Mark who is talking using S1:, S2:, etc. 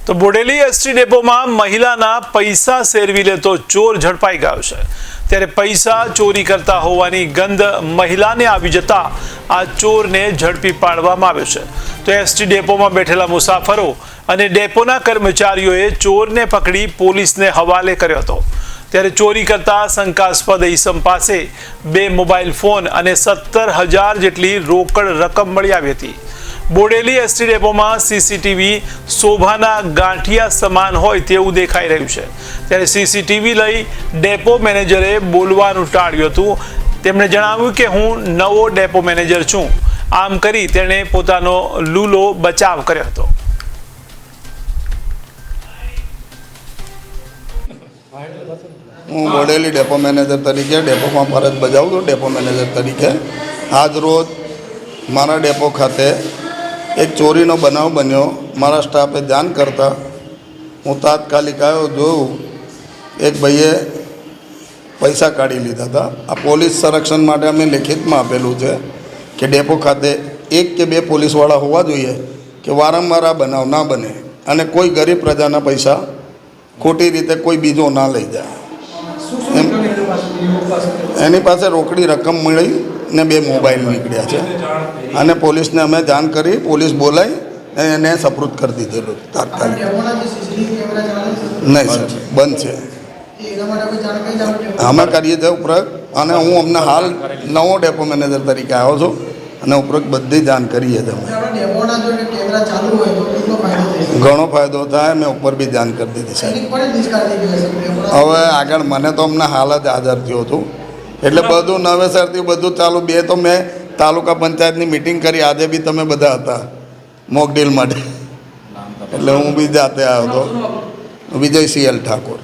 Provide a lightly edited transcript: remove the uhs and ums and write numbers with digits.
S1: તો બોડેલી એસટી ડેપોમાં મહિલાના પૈસા સેરવી લેતો ચોર ઝડપાઈ ગયો છે। ત્યારે પૈસા ચોરી કરતા હોવાની ગંધ મહિલાને આવી જતા આ ચોરને ઝડપી પાડવામાં આવ્યો છે। તો એસટી ડેપોમાં બેઠેલા મુસાફરો અને ડેપોના કર્મચારીઓએ ચોરને પકડી પોલીસને હવાલે કર્યો હતો। ત્યારે ચોરી કરતા શંકાસ્પદ ઈસમ પાસે 2 મોબાઈલ ફોન અને 17,000 જેટલી રોકડ રકમ મળી આવી હતી। બોડેલી એસટી ડેપોમાં સીસીટીવી શોભાના ગાંઠિયા સમાન હોય તેવું દેખાઈ રહ્યું છે। ત્યારે સીસીટીવી લઈ ડેપો મેનેજરે બોલવાનું ટાળ્યું હતું। તેમણે જણાવ્યું કે હું નવો ડેપો મેનેજર છું। આમ કરી તેણે પોતાનો લૂલો બચાવ કર્યો હતો।
S2: હું બોડેલી ડેપો મેનેજર તરીકે ડેપોમાં ફરજ બજાવું છું। ડેપો મેનેજર તરીકે આજ રોજ મારા ડેપો ખાતે એક ચોરીનો બનાવ બન્યો। મારા સ્ટાફે જાણ કરતા હું તાત્કાલિક આવ્યો, જોયું એક ભાઈએ પૈસા કાઢી લીધા હતા। આ પોલીસ સંરક્ષણ માટે અમે લેખિતમાં આપેલું છે કે ડેપો ખાતે 1 કે 2 પોલીસવાળા હોવા જોઈએ કે વારંવાર આ બનાવ ના બને અને કોઈ ગરીબ પ્રજાના પૈસા ખોટી રીતે કોઈ બીજો ના લઈ જાય। એની પાસે રોકડી રકમ મળી ને 2 મોબાઈલ નીકળ્યા છે અને પોલીસને અમે જાણ કરી, પોલીસ બોલાવી એને સપૃત કરી દીધેલું તાત્કાલિક। નહીં સર, બંધ છે। અમે કરીએ છીએ ઉપરોક્ત, અને હું અમને હાલ નવો ડેપો મેનેજર તરીકે આવ્યો છું અને ઉપરોક્ત બધી જાણ કરીએ છીએ અમે। ઘણો ફાયદો થાય, મેં ઉપર બી જાણ કરી દીધી છે। હવે આગળ મને તો અમને હાલ જ હાજર થયો છું એટલે બધું નવેસરથી બધું ચાલુ। 2 તો મેં તાલુકા પંચાયતની મિટિંગ કરી, આજે બી તમે બધા હતા મોક ડીલ માટે, એટલે હું બી જાતે આવ્યો હતો। વિજય CL ઠાકોર।